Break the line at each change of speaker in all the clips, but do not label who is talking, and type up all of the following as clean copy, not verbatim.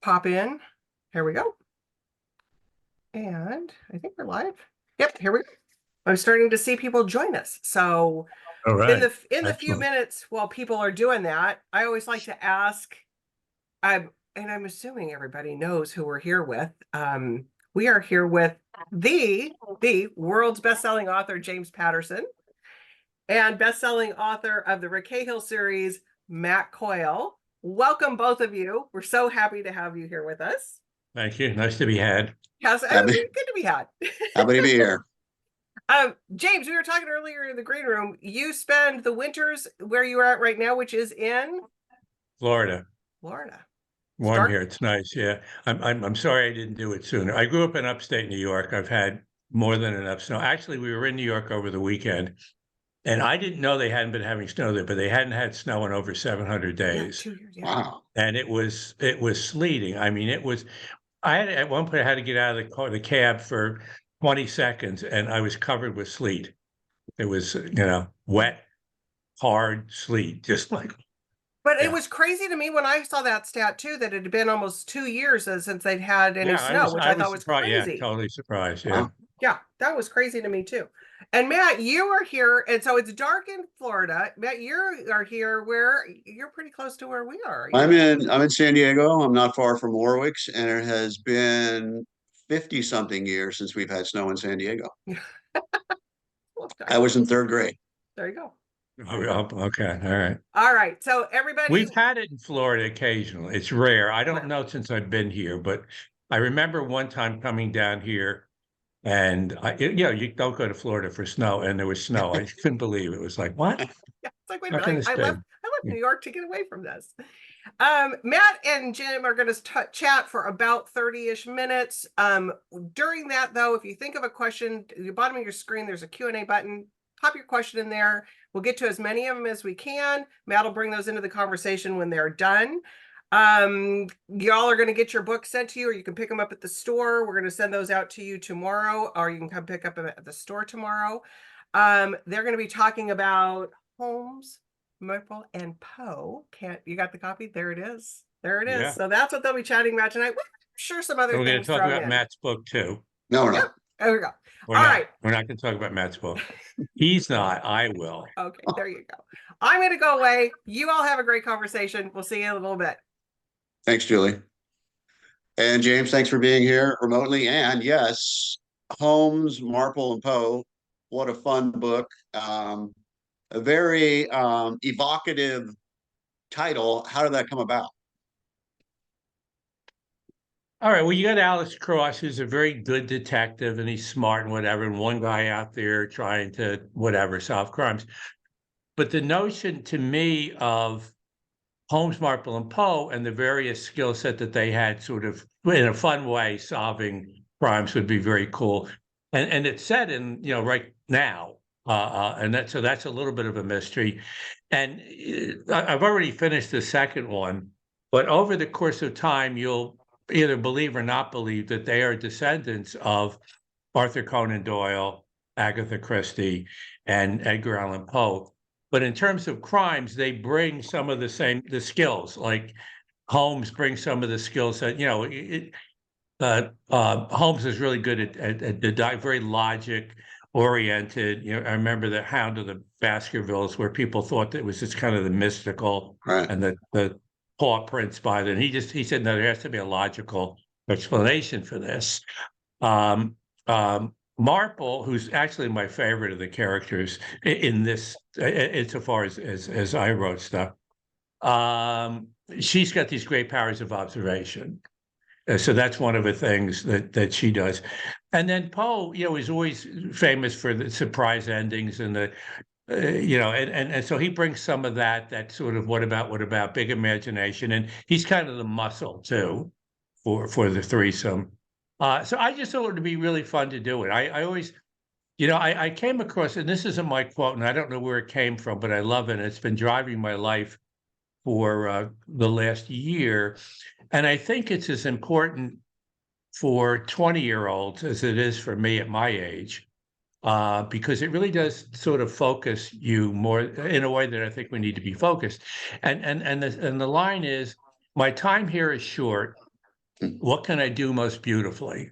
pop in. Here we go. And I think we're live. Yep, here we go. I'm starting to see people join us. So
All right.
in the few minutes while people are doing that, I always like to ask, and I'm assuming everybody knows who we're here with. We are here with the world's best-selling author, James Patterson, and best-selling author of the Rick Cahill series, Matt Coyle. Welcome, both of you. We're so happy to have you here with us.
Thank you. Nice to be had.
Yes, good to be had.
Happy to be here.
James, we were talking earlier in the green room. You spend the winters where you are at right now, which is in
Florida.
Florida.
Warm here. It's nice. Yeah. I'm sorry I didn't do it sooner. I grew up in upstate New York. I've had more than enough snow. Actually, we were in New York over the weekend, and I didn't know they hadn't been having snow there, but they hadn't had snow in over 700 days.
Yeah, 2 years. Yeah.
Wow.
And it was sleeting. I mean, I had at one point I had to get out of the cab for 20 seconds, and I was covered with sleet. It was, wet, hard sleet, just like.
But it was crazy to me when I saw that stat too, that it had been almost 2 years since they'd had any snow, which I thought was crazy.
Yeah, totally surprised. Yeah.
Yeah, that was crazy to me too. And Matt, you are here, and so it's dark in Florida. Matt, you are here where you're pretty close to where we are.
I'm in San Diego. I'm not far from Warwick's, and it has been 50 something years since we've had snow in San Diego. I was in third grade.
There you go.
Oh, okay. All right.
All right. So everybody,
we've had it in Florida occasionally. It's rare. I don't know since I've been here, but I remember one time coming down here, and you don't go to Florida for snow, and there was snow. I couldn't believe it. It was like, what?
Yeah, it's like, wait a minute, I left New York to get away from this. Matt and Jim are going to chat for about 30-ish minutes. During that, though, if you think of a question, at the bottom of your screen, there's a Q&A button. Pop your question in there. We'll get to as many of them as we can. Matt will bring those into the conversation when they're done. Y'all are going to get your books sent to you, or you can pick them up at the store. We're going to send those out to you tomorrow, or you can come pick up them at the store tomorrow. They're going to be talking about Holmes, MARPLE, and POE. You got the copy? There it is. There it is. Yeah. So that's what they'll be chatting about tonight. I'm sure some other things.
We're going to talk about Matt's book too.
No, we're not.
There we go.
All right. We're not going to talk about Matt's book. He's not. I will.
Okay, there you go. I'm going to go away. You all have a great conversation. We'll see you in a little bit.
Thanks, Julie. And James, thanks for being here remotely. And yes, Holmes, MARPLE, and POE. What a fun book. A very evocative title. How did that come about?
All right. Well, you got Alex Cross, who's a very good detective, and he's smart and whatever, and one guy out there trying to solve crimes. But the notion to me of Holmes, MARPLE, and POE and the various skill set that they had, sort of in a fun way, solving crimes would be very cool. And it's set in right now, and that's a little bit of a mystery. And I've already finished the second one, but over the course of time, you'll either believe or not believe that they are descendants of Arthur Conan Doyle, Agatha Christie, and Edgar Allan Poe. But in terms of crimes, they bring some of the skills. Like Holmes brings some of the skills that Holmes is really good at the very logic-oriented. I remember the Hound of the Baskervilles, where people thought that it was just kind of the mystical, right, and the paw prints by them. He said, no, there has to be a logical explanation for this. MARPLE, who's actually my favorite of the characters in this, insofar as I wrote stuff, she's got these great powers of observation. So that's one of the things that she does. And then POE, is always famous for the surprise endings and the, and so he brings some of that sort of what about big imagination, and he's kind of the muscle too for the threesome. So I just thought it would be really fun to do it. I always, I came across, and this isn't my quote, and I don't know where it came from, but I love it. It's been driving my life for the last year. And I think it's as important for 20-year-olds as it is for me at my age, because it really does sort of focus you more in a way that I think we need to be focused. And the line is, my time here is short. what can I do most beautifully?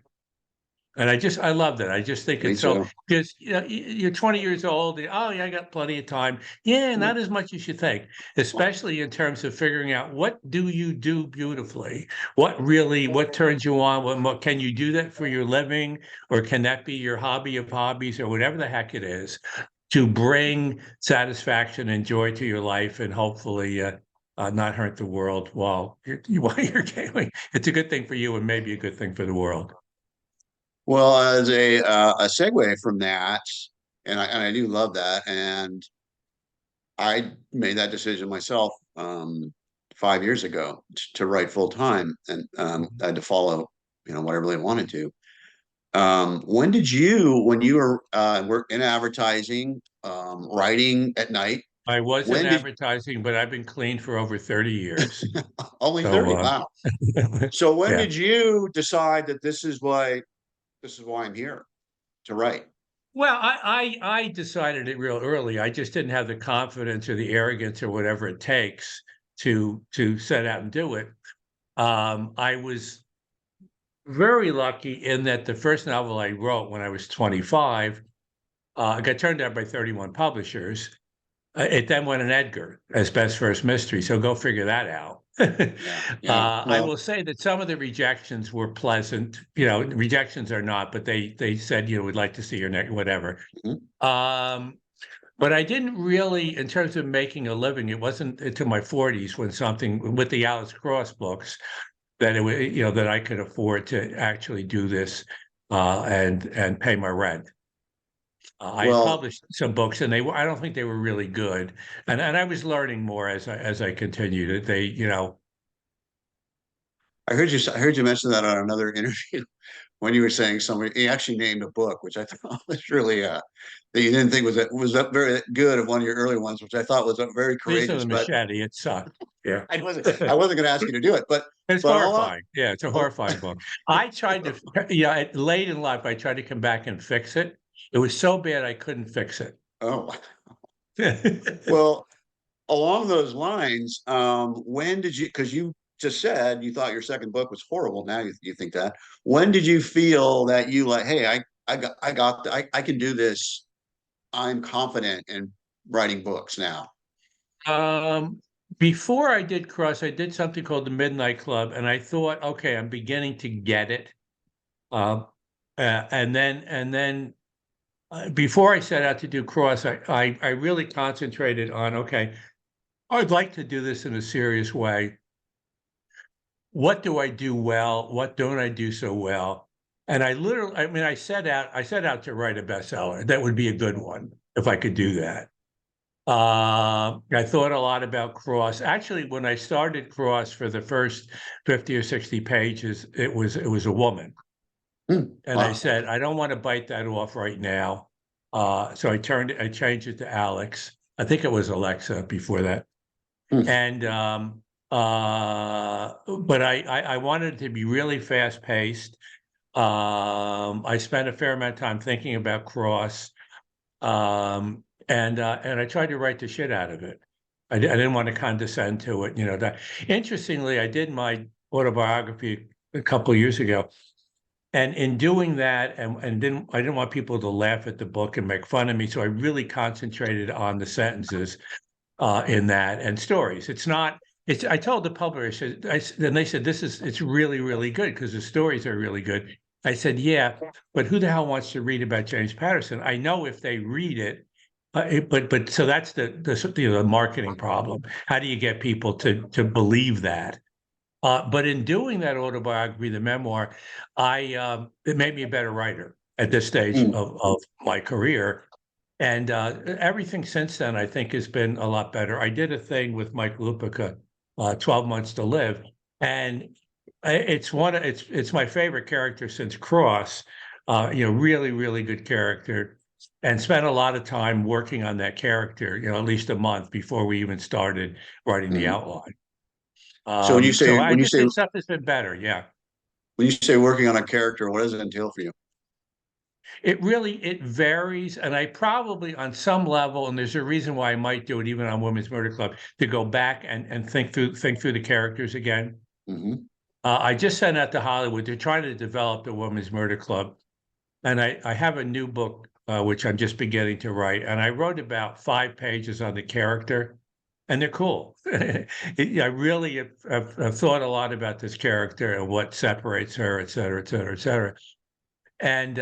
And I love that. I just think
Me
it's so,
too.
because you're 20 years old. And, oh, yeah, I got plenty of time. Yeah, not as much as you think, especially in terms of figuring out what do you do beautifully? What turns you on? What can you do that for your living? Or can that be your hobby of hobbies or whatever the heck it is to bring satisfaction and joy to your life and hopefully not hurt the world while you're gaming. It's a good thing for you and maybe a good thing for the world.
Well, as a segue from that, and I do love that, and I made that decision myself 5 years ago to write full time, and I had to follow, what I really wanted to. When you were in advertising, writing at night,
I was in
when did
advertising, but I've been clean for over 30 years.
only
So
30? Wow. So when
yeah.
did you decide that this is why I'm here to write?
Well, I decided it real early. I just didn't have the confidence or the arrogance or whatever it takes to set out and do it. I was very lucky in that the first novel I wrote when I was 25 got turned down by 31 publishers. It then won an Edgar as best first mystery. So go figure that out.
Yeah.
I
Well,
will say that some of the rejections were pleasant. Rejections are not, but they said, we'd like to see your next whatever.
mhm.
But I didn't really, in terms of making a living, it wasn't until my 40s when something with the Alice Cross books that it was, that I could afford to actually do this and pay my rent. I had
Well,
published some books, and I don't think they were really good, and I was learning more as I continued it.
I heard you mention that on another interview when you were saying somebody he actually named a book, which I thought was really that you didn't think was very good of one of your early ones, which I thought was very
These are the
courageous. But
machete. It sucked. Yeah.
I wasn't going to ask you to do it, but
It's
all I,
horrifying. Yeah, it's a
oh,
horrifying book. I tried to, late in life, I tried to come back and fix it. It was so bad I couldn't fix it.
oh well, along those lines, when did you? Because you just said you thought your second book was horrible. Now you think that. When did you feel that you like, hey, I can do this. I'm confident in writing books now.
Um, Before I did Cross, I did something called the Midnight Club, and I thought, okay, I'm beginning to get it. Um, and then before I set out to do Cross, I really concentrated on, okay, I'd like to do this in a serious way. What do I do well? What don't I do so well? And I set out to write a bestseller. That would be a good one if I could do that. I thought a lot about Cross. Actually, when I started Cross for the first 50 or 60 pages, it was a woman. And I
Wow.
said, I don't want to bite that off right now. So I changed it to Alex. I think it was Alexa before that.
Hmm.
And but I wanted it to be really fast paced. I spent a fair amount of time thinking about Cross. And I tried to write the shit out of it. I didn't want to condescend to it, that. Interestingly, I did my autobiography a couple of years ago. And in doing that, and I didn't want people to laugh at the book and make fun of me, so I really concentrated on the sentences in that and stories. I told the publisher, and they said, it's really, really good because the stories are really good. I said, yeah, but who the hell wants to read about James Patterson? I know if they read it, but so that's the marketing problem. How do you get people to believe that? But in doing that autobiography, the memoir, it made me a better writer at this stage
Hmm.
of my career. And everything since then, I think, has been a lot better. I did a thing with Mike Lupica, 12 Months to Live, and it's my favorite character since Cross. Really, really good character, and spent a lot of time working on that character. At least a month before we even started writing the
Hmm.
outline.
So
So I just think stuff has been better. Yeah.
when you say working on a character, what does it entail for you?
It varies, and I probably on some level, and there's a reason why I might do it even on Women's Murder Club, to go back and think through the characters again.
Hmm.
I just sent out to Hollywood. They're trying to develop the Women's Murder Club. And I have a new book, which I'm just beginning to write. And I wrote about 5 pages on the character, and they're cool. I really have thought a lot about this character and what separates her, et cetera, et cetera, et cetera. And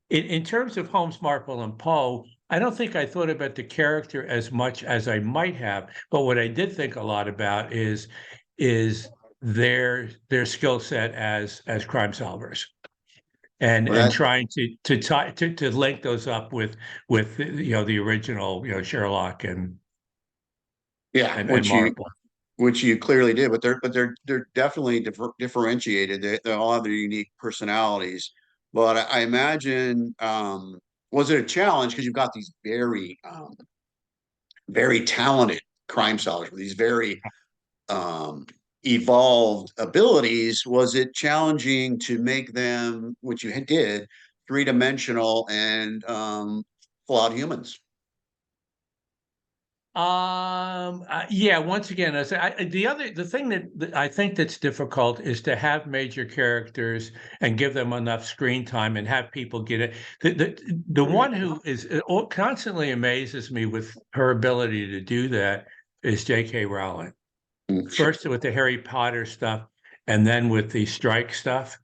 in terms of Holmes, Marple, and Poe, I don't think I thought about the character as much as I might have. But what I did think a lot about is their skill set as crime solvers, and trying to link those up with the original Sherlock and Marple.
Which you clearly did, but they're definitely differentiated. They all have their unique personalities. But I imagine, was it a challenge because you've got these very talented crime solvers with these very evolved abilities? Was it challenging to make them, which you did, 3-dimensional and flawed humans?
Yeah, once again, the thing that I think that's difficult is to have major characters and give them enough screen time and have people get it. The one who constantly amazes me with her ability to do that is J.K. Rowling. First with the Harry Potter stuff, and then with the strike stuff.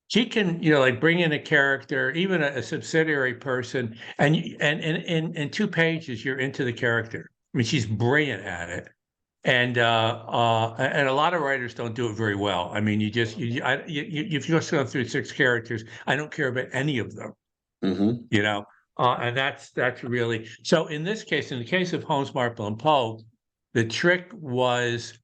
She can, like bring in a character, even a subsidiary person, and in 2 pages you're into the character. I mean, she's brilliant at it, and a lot of writers don't do it very well. I mean, if you just go through 6 characters, I don't care about any of them, and that's really so. In this case, in the case of Holmes, Marple, and Poe, the trick was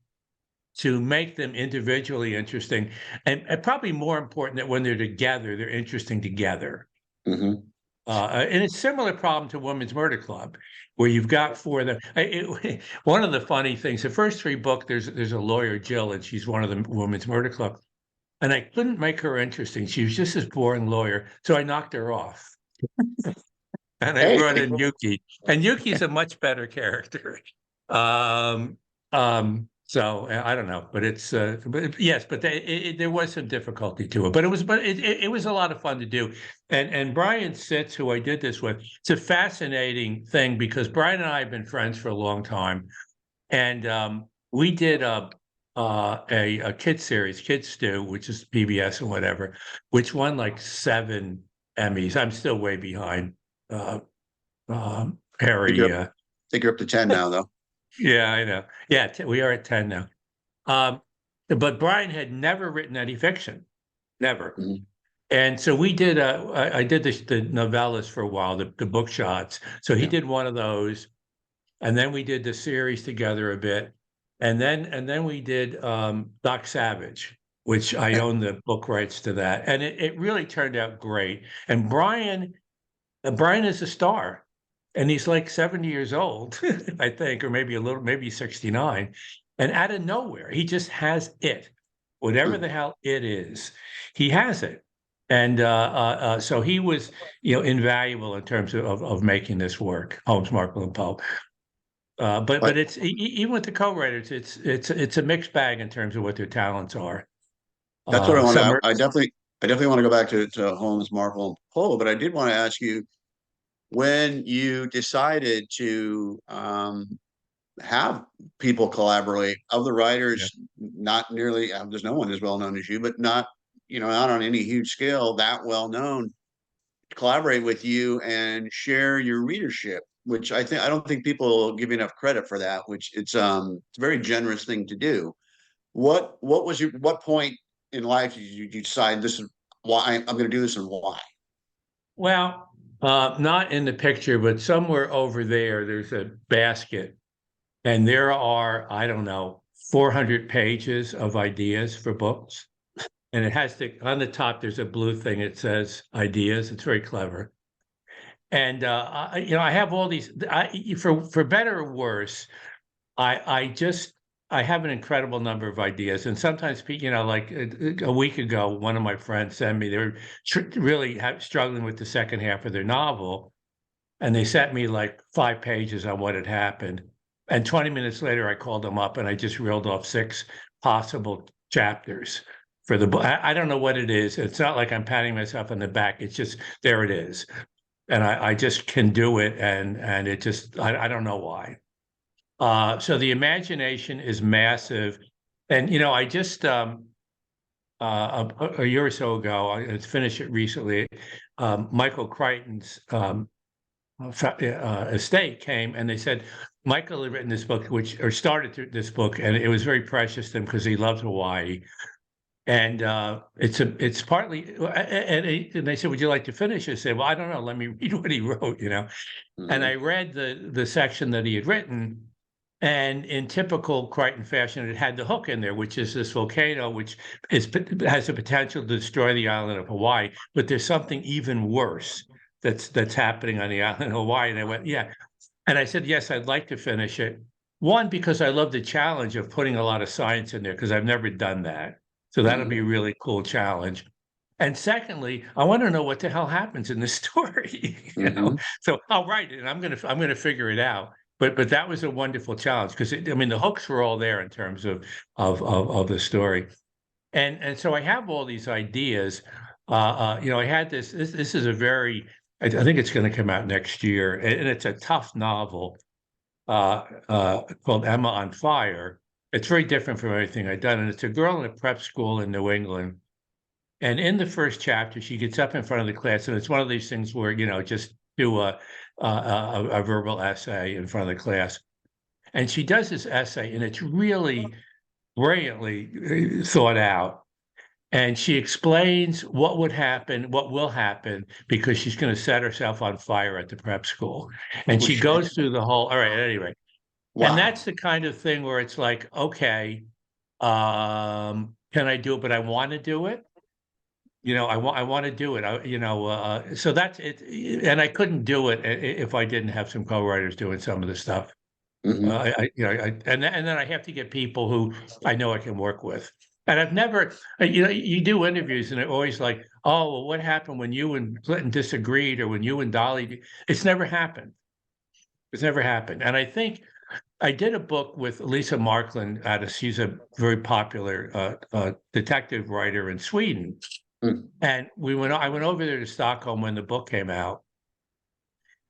to make them individually interesting, and probably more important that when they're together, they're interesting together. And it's a similar problem to Women's Murder Club, where you've got 4 of them. One of the funny things, the first 3 books, there's a lawyer, Jill, and she's one of the Women's Murder Club. And I couldn't make her interesting. She was just this boring lawyer. So I knocked her off. And I brought in Yuki. And Yuki's a much better character. So I don't know, but it's yes, but there was some difficulty to it, but it was a lot of fun to do. And Brian Sitz, who I did this with, it's a fascinating thing because Brian and I have been friends for a long time, and we did a kid series, Kids Stew, which is PBS and whatever, which won like 7 Emmys. I'm still way behind Harry.
I think you're up to 10 now, though.
Yeah, I know. Yeah, we are at 10 now. But Brian had never written any fiction, never. And so we did. I did the novellas for a while, the book shots. So he did one of those, and then we did the series together a bit, and then we did Doc Savage, which I own the book rights to that, and it really turned out great. And Brian is a star. And he's like 70 years old, I think, or maybe 69. And out of nowhere, he just has it. Whatever the hell it is, he has it. And so he was, invaluable in terms of making this work, Holmes, Marple, and Poe. But it's even with the co-writers, it's a mixed bag in terms of what their talents are.
That's what I want to. I definitely want to go back to Holmes, Marple, and Poe. But I did want to ask you, when you decided to have people collaborate, of the writers, not nearly, there's no one as well known as you, but not on any huge scale that well known, collaborate with you and share your readership, which I don't think people give you enough credit for that, which it's a very generous thing to do. What point in life did you decide this is why I'm going to do this, and why?
Well, not in the picture, but somewhere over there's a basket, and there are, I don't know, 400 pages of ideas for books. And it has on the top, there's a blue thing. It says ideas. It's very clever. And, I have all these, for better or worse, I have an incredible number of ideas. And sometimes, like a week ago, one of my friends sent me, they were really struggling with the second half of their novel. And they sent me like 5 pages on what had happened. And 20 minutes later, I called him up and I just reeled off 6 possible chapters for the book. I don't know what it is. It's not like I'm patting myself on the back. It's just, there it is. And I just can do it. And it just, I don't know why. So the imagination is massive. And, you know, I just, a year or so ago, I finished it recently. Michael Crichton's estate came and they said Michael had written this book, started this book, and it was very precious to him because he loves Hawaii. And it's partly, and they said, "Would you like to finish?" I said, "Well, I don't know. Let me read what he wrote," you know.
Mhm.
And I read the section that he had written, and in typical Crichton fashion, it had the hook in there, which is this volcano, which has the potential to destroy the island of Hawaii. But there's something even worse that's happening on the island of Hawaii. And I went, yeah. And I said, yes, I'd like to finish it. One, because I love the challenge of putting a lot of science in there, because I've never done that. So that'll be a really cool challenge. And secondly, I want to know what the hell happens in this story. You know, so I'll write it and I'm gonna figure it out. But that was a wonderful challenge because I mean the hooks were all there in terms of the story. And so I have all these ideas. You know, I had this is a very, I think it's going to come out next year, and it's a tough novel called Emma on Fire. It's very different from everything I've done, and it's a girl in a prep school in New England. And in the first chapter, she gets up in front of the class, and it's one of these things where, you know, just do a verbal essay in front of the class. And she does this essay, and it's really brilliantly thought out. And she explains what would happen, what will happen, because she's going to set herself on fire at the prep school. And she goes through the whole, all right, anyway.
Wow.
And that's the kind of thing where it's like, okay, can I do it? But I want to do it. You know, I want to do it. You know, so that's it. And I couldn't do it if I didn't have some co-writers doing some of the stuff. You know, and then I have to get people who I know I can work with. And I've never, you know, you do interviews and they're always like, oh, well, what happened when you and Clinton disagreed or when you and Dolly? It's never happened. It's never happened. And I think I did a book with Lisa Marklund. She's a very popular detective writer in Sweden. And I went over there to Stockholm when the book came out.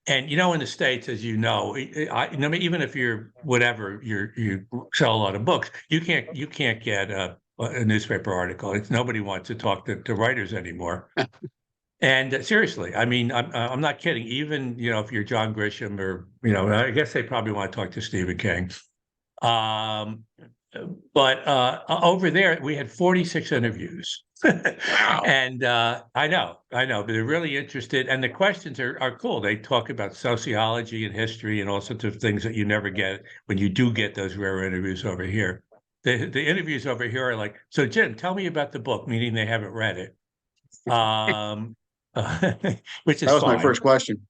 And, you know, in the States, as you know, even if you're whatever, you sell a lot of books, you can't get a newspaper article. Nobody wants to talk to writers anymore. And seriously, I mean, I'm not kidding. Even, you know, if you're John Grisham or, you know, I guess they probably want to talk to Stephen King. But over there, we had 46 interviews.
Wow.
And I know, but they're really interested. And the questions are cool. They talk about sociology and history and all sorts of things that you never get when you do get those rare interviews over here. The interviews over here are like, so Jim, tell me about the book, meaning they haven't read it. Which is
That was
fine.
my first question.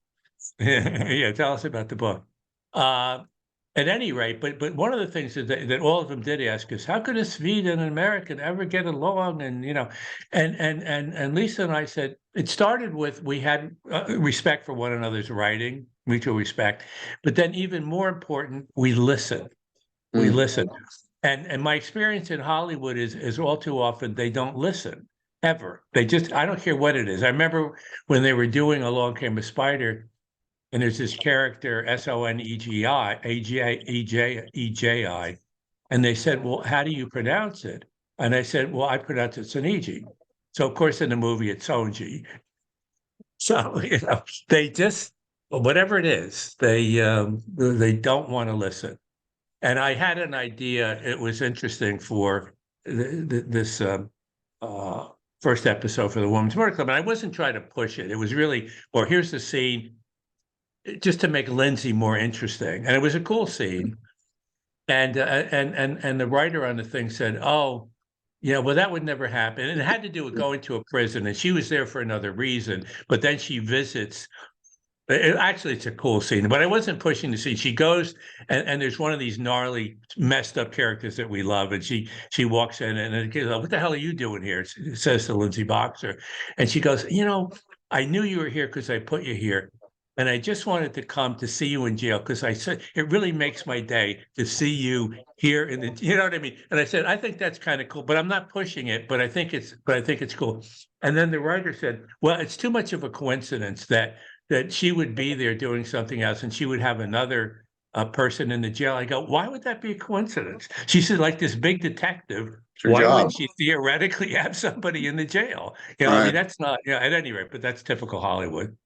Yeah, tell us about the book. At any rate, but one of the things that all of them did ask is, how could a Swede and an American ever get along? And, you know, and Lisa and I said, it started with, we had respect for one another's writing, mutual respect, but then even more important, we listened. We listened. And my experience in Hollywood is all too often, they don't listen. Ever. I don't care what it is. I remember when they were doing Along Came a Spider, and there's this character, Sonegi, Eji, and they said, well, how do you pronounce it? And I said, well, I pronounce it Sonegi. So, of course, in the movie, it's Sonji. So, you know, they just, whatever it is, they don't want to listen. And I had an idea, it was interesting for this first episode for the Women's Murder Club, and I wasn't trying to push it. It was really, well, here's the scene, just to make Lindsay more interesting, and it was a cool scene. And the writer on the thing said, "Oh, yeah, well, that would never happen." And it had to do with going to a prison, and she was there for another reason. But then she visits. Actually, it's a cool scene, but I wasn't pushing the scene. She goes, and there's one of these gnarly, messed up characters that we love, and she walks in, and the kid goes, "What the hell are you doing here?" It says to Lindsay Boxer, and she goes, "You know, I knew you were here because I put you here. and I just wanted to come to see you in jail because I said it really makes my day to see you here in the, you know what I mean? And I said, I think that's kind of cool, but I'm not pushing it, but I think it's cool. And then the writer said, well, it's too much of a coincidence that she would be there doing something else and she would have another person in the jail. I go, why would that be a coincidence? She said, like this big detective,
It's her
why
job.
wouldn't she theoretically have somebody in the jail? You know, I mean, that's not, you know, at any rate, but that's typical Hollywood,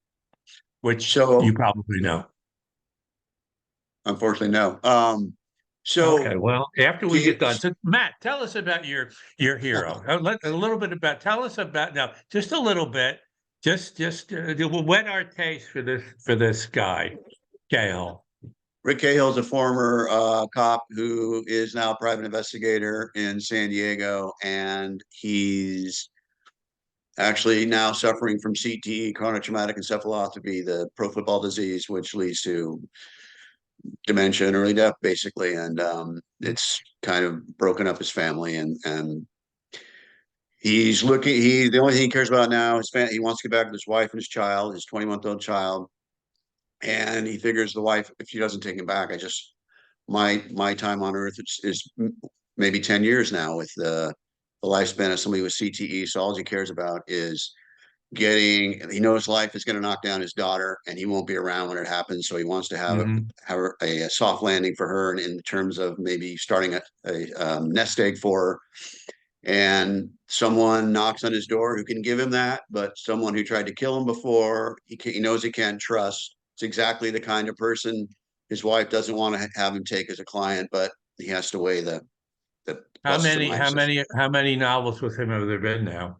which you probably know.
Unfortunately, no.
Okay, well, after we get done,
so
so Matt, tell us about your hero. A little bit about, tell us about now, just a little bit, just we'll whet our taste for this guy, Coyle.
Rick Cahill is a former cop who is now a private investigator in San Diego, and he's actually now suffering from CTE, chronic traumatic encephalopathy, the pro football disease, which leads to dementia and early death, basically. And it's kind of broken up his family, and he's looking. The only thing he cares about now is he wants to get back with his wife and his child, his 20-month-old child. And he figures the wife, if she doesn't take him back, my time on earth is maybe 10 years now with the lifespan of somebody with CTE. So all he cares about is he knows life is going to knock down his daughter and he won't be around when it happens. So he wants to have a soft landing for her, and in terms of maybe starting a nest egg for her. And someone knocks on his door who can give him that, but someone who tried to kill him before, he knows he can't trust. It's exactly the kind of person his wife doesn't want to have him take as a client, but he has to weigh the
how many novels with him have there been now?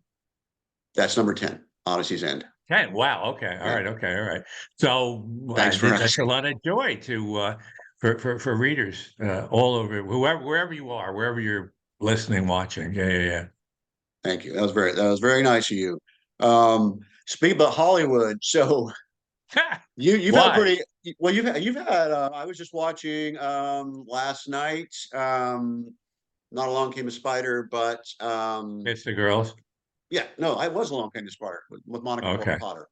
That's number 10, Odyssey's End.
10. Wow. Okay. All right. So
thanks for
that's a lot of joy to for readers all over, wherever you are, wherever you're listening, watching. Yeah.
Thank you. That was very nice of you. Speak about Hollywood. So you've had pretty well. You've had. I was just watching last night. Not Along Came a Spider, but
it's the girls.
Yeah, no, I was Along Came a Spider with Monica Potter.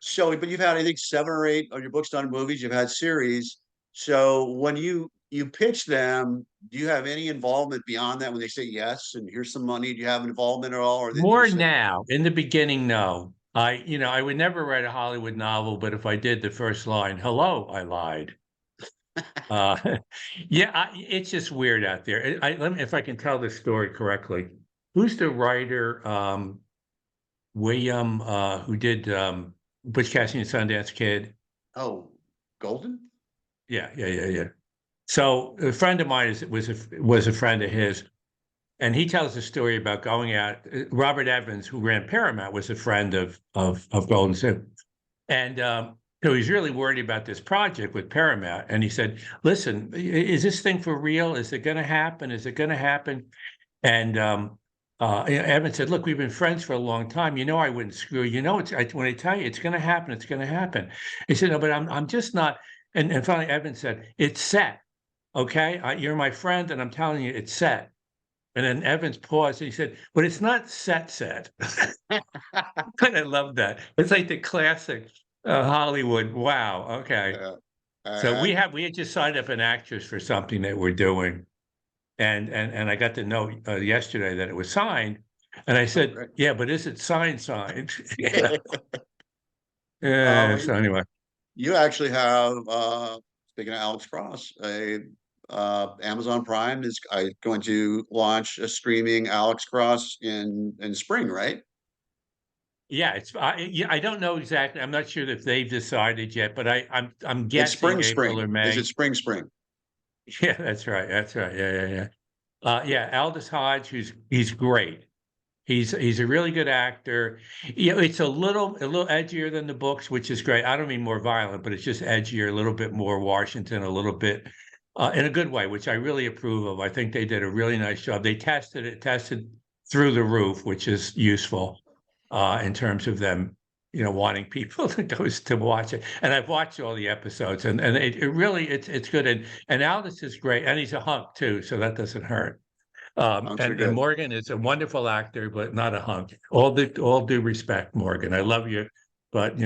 So, but you've had, I think, 7 or 8 of your books done movies. You've had series. So when you pitch them, do you have any involvement beyond that when they say yes and here's some money? Do you have involvement at all? Or
more now? In the beginning, no. I would never write a Hollywood novel, but if I did, the first line, "Hello, I lied." It's just weird out there. Let me, if I can tell this story correctly. Who's the writer? William, who did Butch Cassidy and Sundance Kid.
Oh, Golden?
Yeah. So a friend of mine was a friend of his, and he tells a story about going out. Robert Evans, who ran Paramount, was a friend of Golden too, and so he's really worried about this project with Paramount. And he said, "Listen, is this thing for real? Is it going to happen? Is it going to happen?" And Evan said, "Look, we've been friends for a long time. You know, I wouldn't screw you. You know, when I tell you it's going to happen, it's going to happen." He said, "No, but I'm just not." And finally, Evan said, "It's set. Okay, you're my friend, and I'm telling you, it's set." And then Evans paused and he said, "But it's not set." And I love that. It's like the classic Hollywood. Wow. Okay. So we had just signed up an actress for something that we're doing. And I got to know yesterday that it was signed, and I said, "Yeah, but is it signed?" So anyway,
you actually have speaking of Alex Cross, Amazon Prime is going to launch a streaming Alex Cross in spring, right?
Yeah, I don't know exactly. I'm not sure if they've decided yet, but I'm guessing
it's
April or May.
Is it spring?
Yeah, that's right. Yeah. Aldous Hodge, he's great. He's a really good actor. It's a little edgier than the books, which is great. I don't mean more violent, but it's just edgier, a little bit more Washington, a little bit in a good way, which I really approve of. I think they did a really nice job. They tested through the roof, which is useful in terms of them, wanting people to watch it. And I've watched all the episodes, and it really it's good. And Aldous is great, and he's a hunk too, so that doesn't hurt. And Morgan is a wonderful actor, but not a hunk. All due respect, Morgan. I love you, but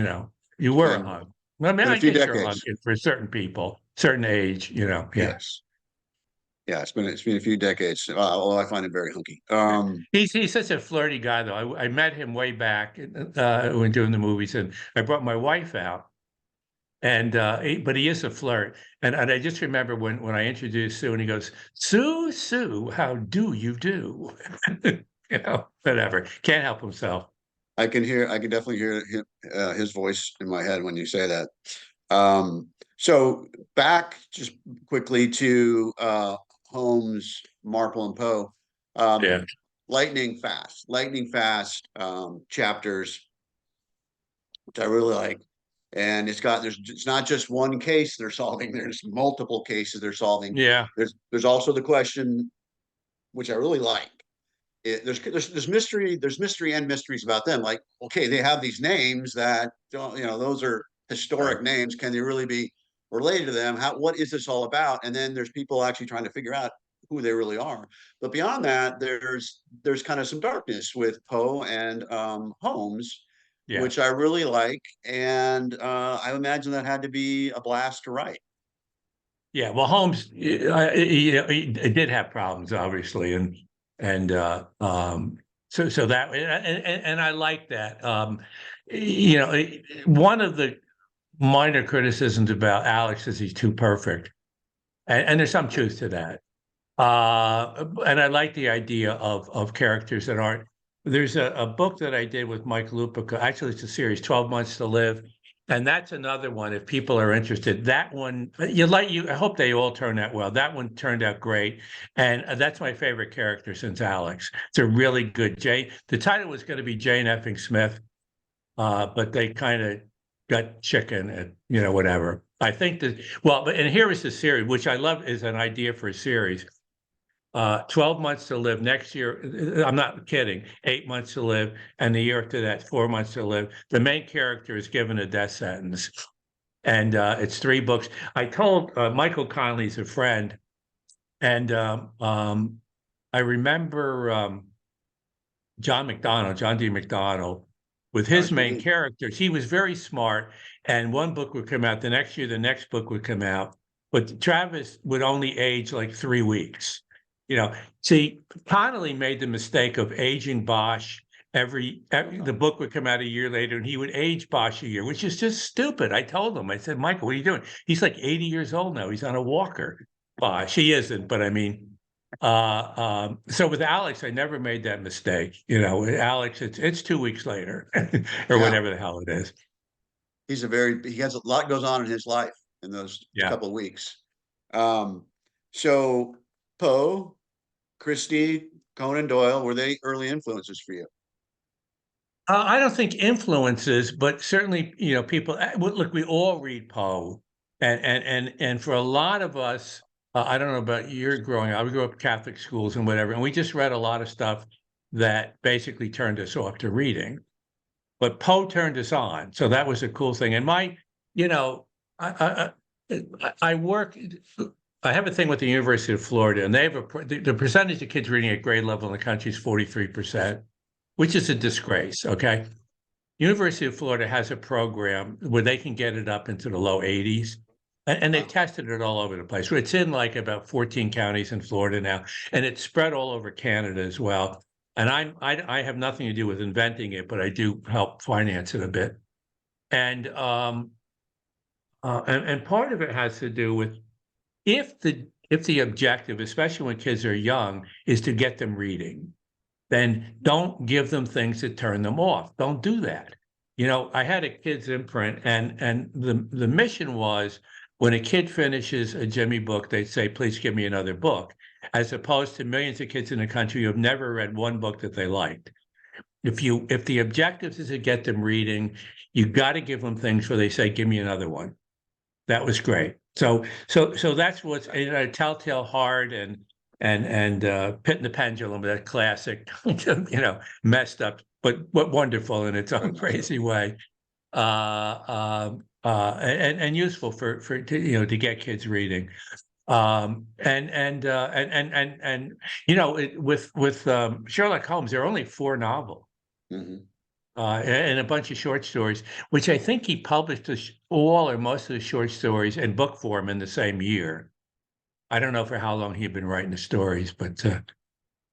You were a
And
hunk. I mean,
been a
I
few
guess you're a hunk
decades.
for certain people, certain age, Yeah.
Yes. Yeah, it's been a few decades. Although I find it very hunky.
He's such a flirty guy, though. I met him way back when doing the movies, and I brought my wife out, and but he is a flirt. And I just remember when I introduced Sue, and he goes, Sue, how do you do? Whatever. Can't help himself.
I can definitely hear his voice in my head when you say that. So back just quickly to Holmes, Marple, and Poe.
Yeah.
Lightning fast chapters, which I really like. And it's not just one case they're solving. There's multiple cases they're solving.
Yeah.
There's also the question, which I really like. There's mystery and mysteries about them. Like, okay, they have these names that don't, those are historic names. Can they really be related to them? What is this all about? And then there's people actually trying to figure out who they really are. But beyond that, there's kind of some darkness with Poe and Holmes,
Yeah.
which I really like. And I imagine that had to be a blast to write.
Yeah, well, Holmes, he did have problems, obviously, and so that and I like that. One of the minor criticisms about Alex is he's too perfect, and there's some truth to that. And I like the idea of characters that aren't. There's a book that I did with Mike Lupica. Actually, it's a series, 12 Months to Live. And that's another one, if people are interested. That one, I hope they all turn out well. That one turned out great. And that's my favorite character since Alex. It's a really good the title was going to be Jane Effing Smith, but they kind of got chicken and, whatever. I think and here is the series, which I love is an idea for a series. 12 months to live next year. I'm not kidding. 8 months to live. And the year after that, 4 months to live. The main character is given a death sentence. And it's 3 books. I told Michael Connelly's a friend. And I remember John D. McDonald, with his main characters. He was very smart. And one book would come out. The next year, the next book would come out. But Travis would only age like 3 weeks. See, Connolly made the mistake of aging Bosch the book would come out a year later and he would age Bosch a year, which is just stupid. I told him, I said, Michael, what are you doing? He's like 80 years old now. He's on a walker. Bosch, he isn't, but I mean, so with Alex, I never made that mistake. With Alex, it's 2 weeks later or whatever the hell it is.
He has a lot goes on in his life in those couple of weeks. So Poe, Christie, Conan Doyle, were they early influences for you?
I don't think influences, but certainly, people look, we all read Poe, and for a lot of us, I don't know about your growing up. We grew up Catholic schools and whatever, and we just read a lot of stuff that basically turned us off to reading. But Poe turned us on, so that was a cool thing. And I work. I have a thing with the University of Florida, and they have the percentage of kids reading at grade level in the country is 43%, which is a disgrace. Okay, University of Florida has a program where they can get it up into the low 80s, and they've tested it all over the place. It's in like about 14 counties in Florida now, and it's spread all over Canada as well. And I have nothing to do with inventing it, but I do help finance it a bit. And part of it has to do with if the objective, especially when kids are young, is to get them reading, then don't give them things that turn them off. Don't do that. I had a kids imprint, and the mission was when a kid finishes a Jimmy book, they'd say, please give me another book, as opposed to millions of kids in the country who have never read one book that they liked. If the objective is to get them reading, you got to give them things where they say, give me another one. That was great. So that's what's Telltale Heart and Pit and the Pendulum, that classic, messed up, but wonderful in its own crazy way, and useful to get kids reading. With Sherlock Holmes, there are only 4 novels.
Mm-hmm.
and a bunch of short stories, which I think he published all or most of the short stories in book form in the same year. I don't know for how long he'd been writing the stories, but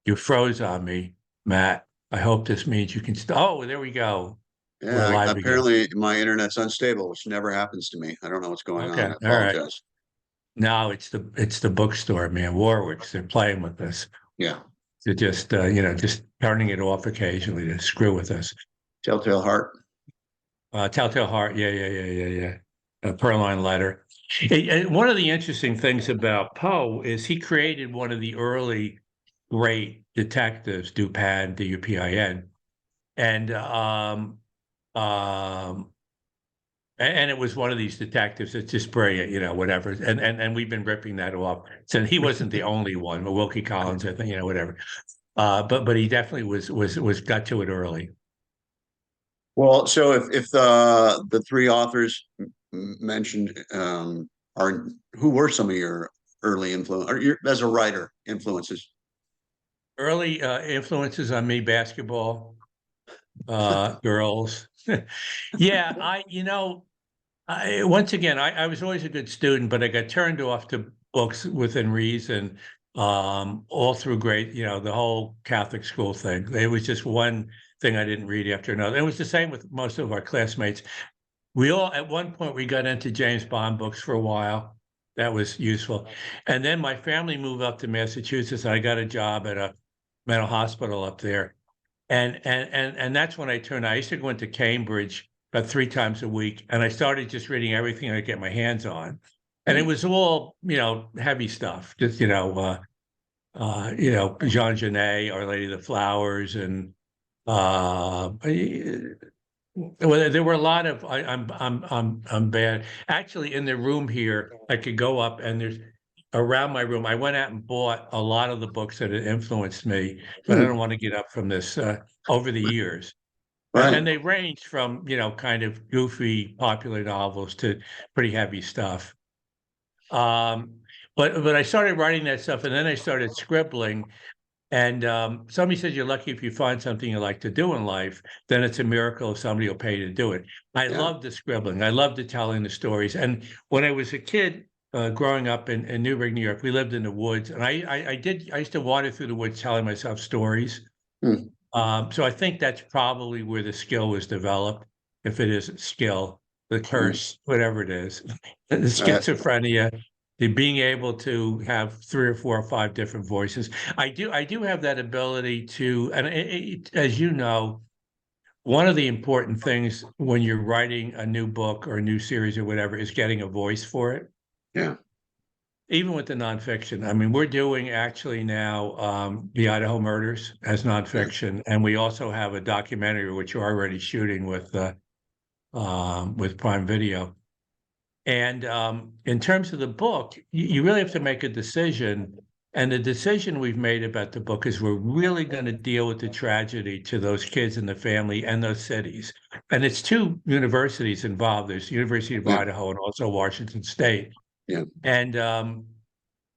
you froze on me, Matt. I hope this means you can. Oh, there we go. We're
Yeah,
live again.
apparently my internet's unstable, which never happens to me. I don't know what's going on.
Okay,
I
all right.
apologize.
No, it's the bookstore, man. Warwick's. They're playing with us.
Yeah.
They're just just turning it off occasionally to screw with us.
Telltale Heart.
Telltale Heart. Yeah. Purloined Letter. One of the interesting things about Poe is he created one of the early great detectives, Dupin, D-U-P-I-N, and and it was one of these detectives that's just brilliant, whatever. And we've been ripping that off. So he wasn't the only one, but Wilkie Collins, I think, whatever. But he definitely was got to it early.
Well, so if the three authors mentioned are who were some of your early influence or your as a writer influences?
Early influences on me, basketball, girls. Yeah, once again, I was always a good student, but I got turned off to books within reason all through grade, the whole Catholic school thing. It was just one thing I didn't read after another. It was the same with most of our classmates. We all, at one point, we got into James Bond books for a while. That was useful. And then my family moved up to Massachusetts. I got a job at a mental hospital up there. And that's when I turned. I used to go into Cambridge about 3 times a week, and I started just reading everything I could get my hands on. And it was all, heavy stuff, just, Jean Genet, Our Lady of the Flowers, and well, there were a lot of I'm bad. Actually, in the room here, I could go up and there's around my room. I went out and bought a lot of the books that had influenced me, but I don't want to get up from this over the years.
Right.
And they ranged from, kind of goofy popular novels to pretty heavy stuff. But I started writing that stuff and then I started scribbling. And somebody says you're lucky if you find something you like to do in life, then it's a miracle if somebody will pay you to do it. I love the scribbling. I love the telling the stories. And when I was a kid growing up in Newburgh, New York, we lived in the woods. And I used to wander through the woods telling myself stories. So I think that's probably where the skill was developed, if it is skill, the curse, whatever it is, the schizophrenia, the being able to have 3 or 4 or 5 different voices. I do have that ability to, and as you know, one of the important things when you're writing a new book or a new series or whatever is getting a voice for it.
Yeah.
Even with the nonfiction. I mean, we're doing actually now the Idaho murders as nonfiction, and we also have a documentary which we're already shooting with Prime Video. And in terms of the book, you really have to make a decision. And the decision we've made about the book is we're really going to deal with the tragedy to those kids and the family and those cities. And it's 2 universities involved. There's University of Idaho and also Washington State.
Yeah.
And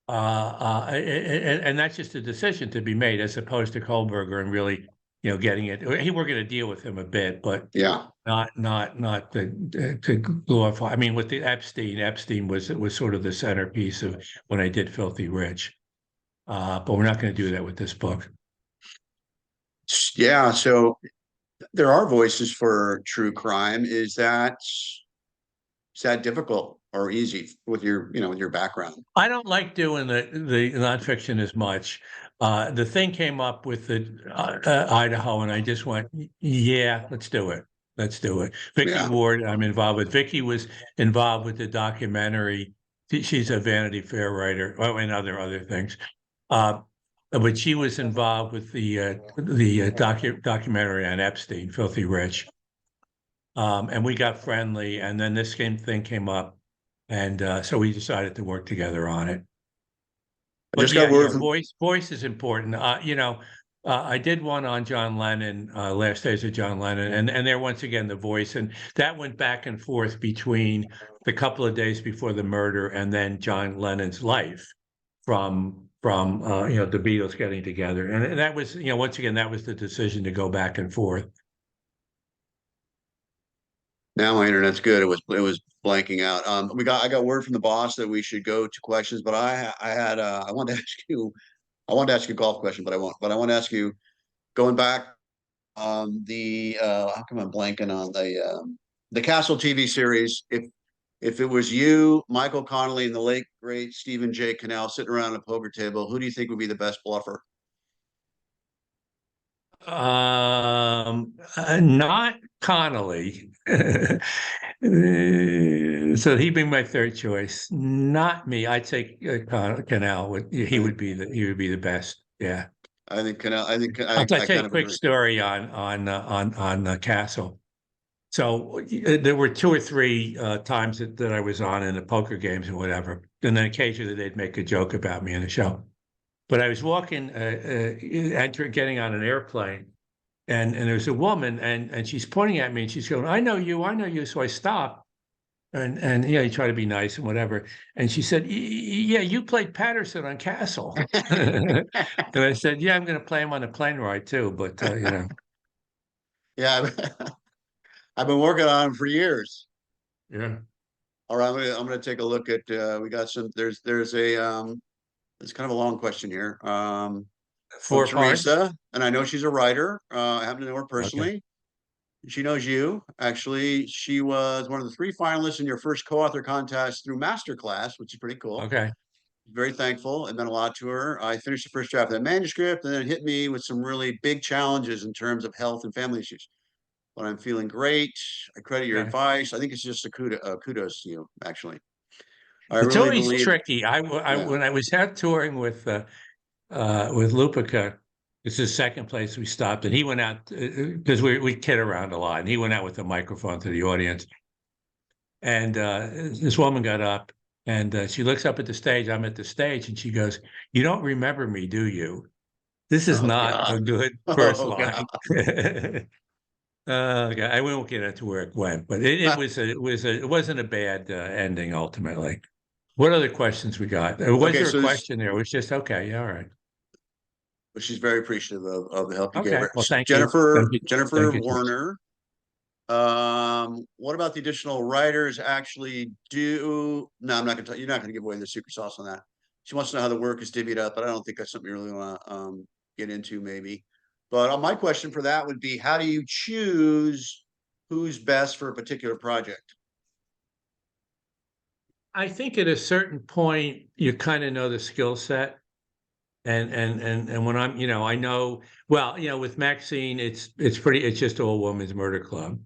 that's just a decision to be made as opposed to Kohlberger and really, getting it. We're going to deal with him a bit, but not to glorify. I mean, with the Epstein was sort of the centerpiece of when I did Filthy Rich. But we're not going to do that with this book.
Yeah. So there are voices for true crime. Is that difficult or easy with your background?
I don't like doing the nonfiction as much. The thing came up with the Idaho, and I just went, yeah, let's do it. Let's do it. Vicki Ward, I'm involved with. Vicki was involved with the documentary. She's a Vanity Fair writer, and other things. But she was involved with the documentary on Epstein, Filthy Rich. And we got friendly, and then this thing came up. And so we decided to work together on it. But voice is important. I did one on John Lennon, Last Days of John Lennon, and there once again the voice, and that went back and forth between the couple of days before the murder and then John Lennon's life from the Beatles getting together, and that was once again that was the decision to go back and forth.
Now my internet's good. It was blanking out. I got word from the boss that we should go to questions, but I wanted to ask you a golf question, but I won't. But I want to ask you, going back on the how come I'm blanking on the Castle TV series? If it was you, Michael Connolly, and the late great Stephen J. Cannell sitting around a poker table, who do you think would be the best bluffer?
Not Connolly. So he'd be my third choice. Not me. I'd say Canal would. He would be the best. Yeah.
I think Cannell.
I'll
I
tell you
kind
a
of
quick
agree.
story on Castle. So there were two or three times that I was on in the poker games or whatever, and then occasionally they'd make a joke about me in the show. But I was walking, getting on an airplane, and there's a woman, and she's pointing at me, and she's going, I know you." So I stopped, and you try to be nice and whatever. And she said, "Yeah, you played Patterson on Castle." And I said, "Yeah, I'm going to play him on the plane ride too." But
Yeah, I've been working on them for years.
yeah,
All right, I'm gonna take a look at we got some there's a it's kind of a long question here. From
4 parts.
Teresa, and I know she's a writer. I happen to know her
Okay,
personally. She knows you. Actually, she was one of the 3 finalists in your first co-author contest through Masterclass, which is pretty cool.
okay,
Very thankful. It meant a lot to her. I finished the first draft of that manuscript, and then it hit me with some really big challenges in terms of health and family issues. But I'm feeling great. I credit your
okay.
advice. I think it's just a kudos to you, actually. I
It's
really
always
believe,
tricky.
yeah.
When I was out touring with Lupica, this is the second place we stopped, and he went out because we kid around a lot, and he went out with a microphone to the audience, and this woman got up, and she looks up at the stage. I'm at the stage, and she goes, "You don't remember me, do you?" This is
Oh
not
God.
a good first
Oh God.
line. Okay, I won't get into where it went, but it wasn't a bad ending ultimately. What other questions we got? Was
Okay,
there a
so this,
question there? It was just okay, yeah, all right.
she's very appreciative of the help you gave
Okay,
her.
well, thank you.
Jennifer
Thank you. Thank
Jennifer
you.
Warner. What about the additional writers actually do? No, I'm not gonna tell you're not gonna give away the secret sauce on that. She wants to know how the work is divvied up, but I don't think that's something you really want to get into, maybe. But my question for that would be, how do you choose who's best for a particular project?
I think at a certain point, you kind of know the skill set. And when I'm, I know, well, with Maxine, it's just all women's murder club.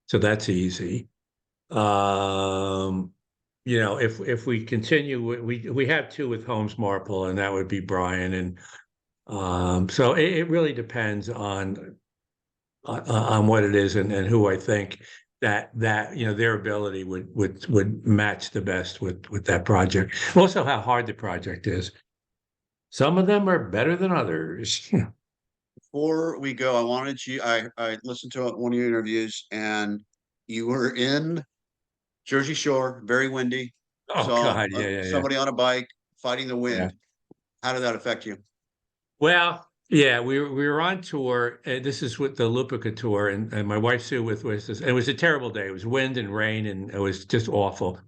So that's easy. Um, if we continue, we have two with Holmes Marple, and that would be Brian. And so it really depends on what it is and who I think that their ability would match the best with that project. Also, how hard the project is. Some of them are better than others.
Before we go, I wanted you. I listened to one of your interviews, and you were in Jersey Shore, very windy.
Oh
Saw
God, yeah, yeah, yeah,
somebody on a bike fighting the
yeah.
wind. How did that affect you?
Well, yeah, we were on tour. This is with the Lupica tour, and my wife Sue with us. It was a terrible day. It was wind and rain, and it was just awful.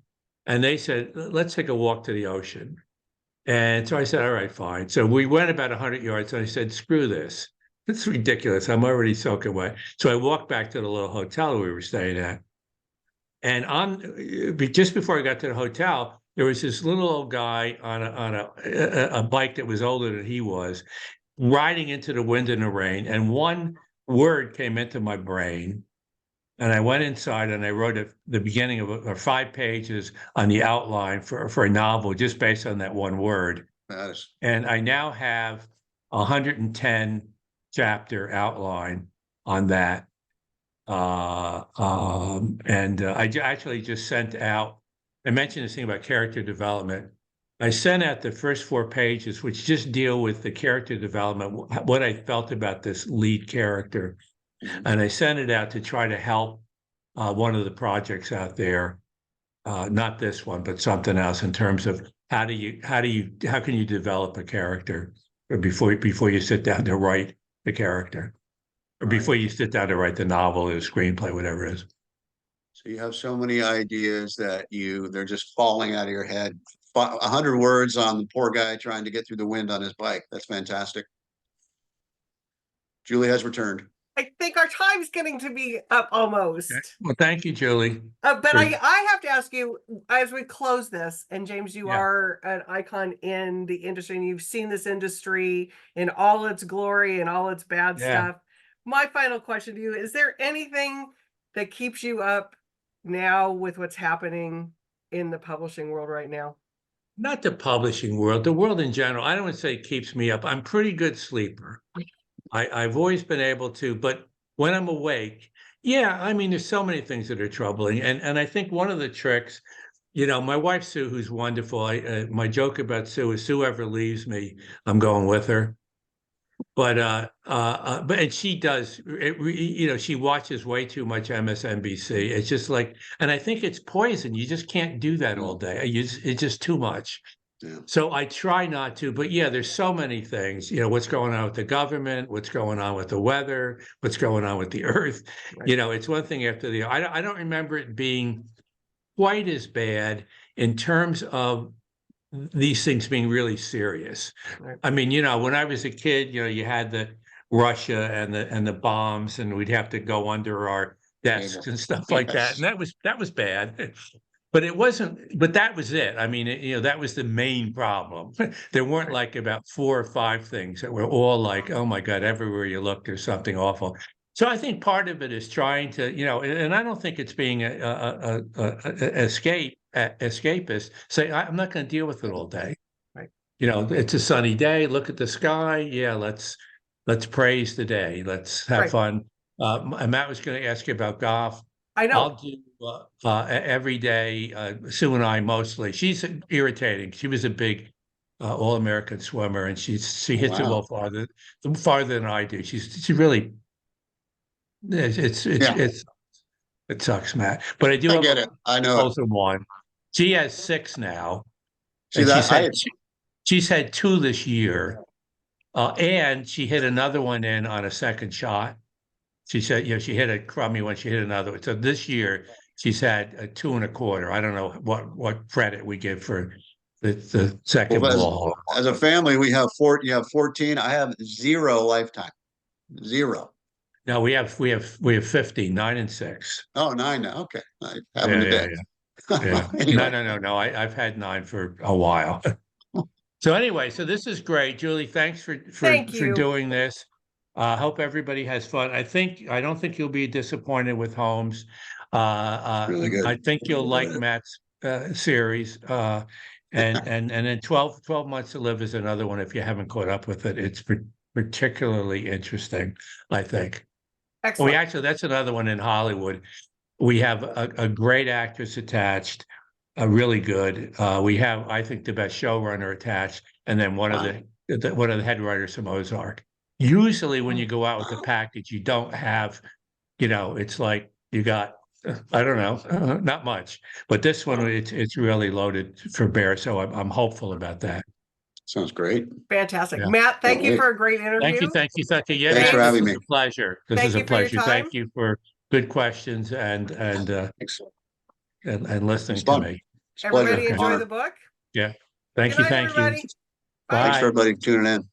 And they said, "Let's take a walk to the ocean." And so I said, "All right, fine." So we went about 100 yards, and I said, "Screw this. It's ridiculous. I'm already soaking wet." So I walked back to the little hotel we were staying at. And just before I got to the hotel, there was this little old guy on a bike that was older than he was, riding into the wind and the rain. And one word came into my brain, and I went inside and I wrote the beginning of 5 pages on the outline for a novel just based on that one word.
That is
And I now have 110 chapter outline on that. Actually just sent out, I mentioned this thing about character development. I sent out the first 4 pages, which just deal with the character development, what I felt about this lead character. And I sent it out to try to help one of the projects out there, not this one, but something else in terms of how can you develop a character before you sit down to write the character, or
right.
before you sit down to write the novel or the screenplay, whatever it is.
So you have so many ideas that they're just falling out of your head. 100 words on the poor guy trying to get through the wind on his bike. That's fantastic. Julie has returned.
I think our time's getting to be up almost.
Okay. Well, thank you, Julie.
But
for-
I have to ask you, as we close this, and James, you
Yeah.
are an icon in the industry, and you've seen this industry in all its glory and all its bad
Yeah.
stuff. My final question to you, is there anything that keeps you up now with what's happening in the publishing world right now?
Not the publishing world, the world in general. I don't want to say it keeps me up. I'm a pretty good sleeper. I've always been able to, but when I'm awake, yeah, I mean, there's so many things that are troubling. And I think one of the tricks, my wife, Sue, who's wonderful, my joke about Sue is Sue ever leaves me, I'm going with her. But and she does, she watches way too much MSNBC. It's just like, and I think it's poison. You just can't do that all day. It's just too much.
Yeah.
So I try not to, but yeah, there's so many things, what's going on with the government, what's going on with the weather, what's going on with the earth.
Right.
It's one thing after the, I don't remember it being quite as bad in terms of these things being really serious.
Right.
I mean, when I was a kid, you had the Russia and the bombs, and we'd have to go under our desks and stuff like that. And that was bad. But it wasn't, but that was it. I mean, that was the main problem. There weren't like about 4 or 5 things that were all like, oh my God, everywhere you look, there's something awful. So I think part of it is trying to, and I don't think it's being escapist. Say, I'm not going to deal with it all day.
Right.
It's a sunny day. Look at the sky. Yeah, let's praise the day. Let's have fun. And Matt was going to ask you about golf.
I know.
I'll do every day. Sue and I mostly. She's irritating. She was a big All-American swimmer, and she hits it well farther than I do. She really. It sucks, Matt. But I do.
I get it. I know it.
One. She has 6 now.
See that?
She's had 2 this year, and she hit another one in on a second shot. She said, she hit a crummy one. She hit another one. So this year she's had a 2 1/4. I don't know what credit we give for the second ball.
As a family, we have 4. You have 14. I have 0 lifetime. 0.
No, we have 50, 9 and 6.
Oh, 9 now. Okay. I haven't a day.
Yeah.
Anyway.
No. I've had 9 for a while. So anyway, so this is great, Julie. Thanks for doing this. Hope everybody has fun. I don't think you'll be disappointed with Holmes.
Really good.
I think you'll like Matt's series. And then 12 Months to Live is another one if you haven't caught up with it. It's particularly interesting, I think.
Excellent.
That's another one in Hollywood. We have a great actress attached, really good. We have, I think, the best showrunner attached, and then one of the head writers from Ozark. Usually when you go out with a package, you don't have, it's like you got, I don't know, not much. But this one, it's really loaded for bear. So I'm hopeful about that.
Sounds great.
Fantastic.
Yeah.
Matt, thank you for a great interview.
Thank you. Yeah,
Thanks for having me.
This is a pleasure. This is a pleasure. Thank you for good questions and listening to me.
Everybody enjoy the book.
Yeah. Thank you.
Everybody.
Bye.
Thanks for everybody tuning in.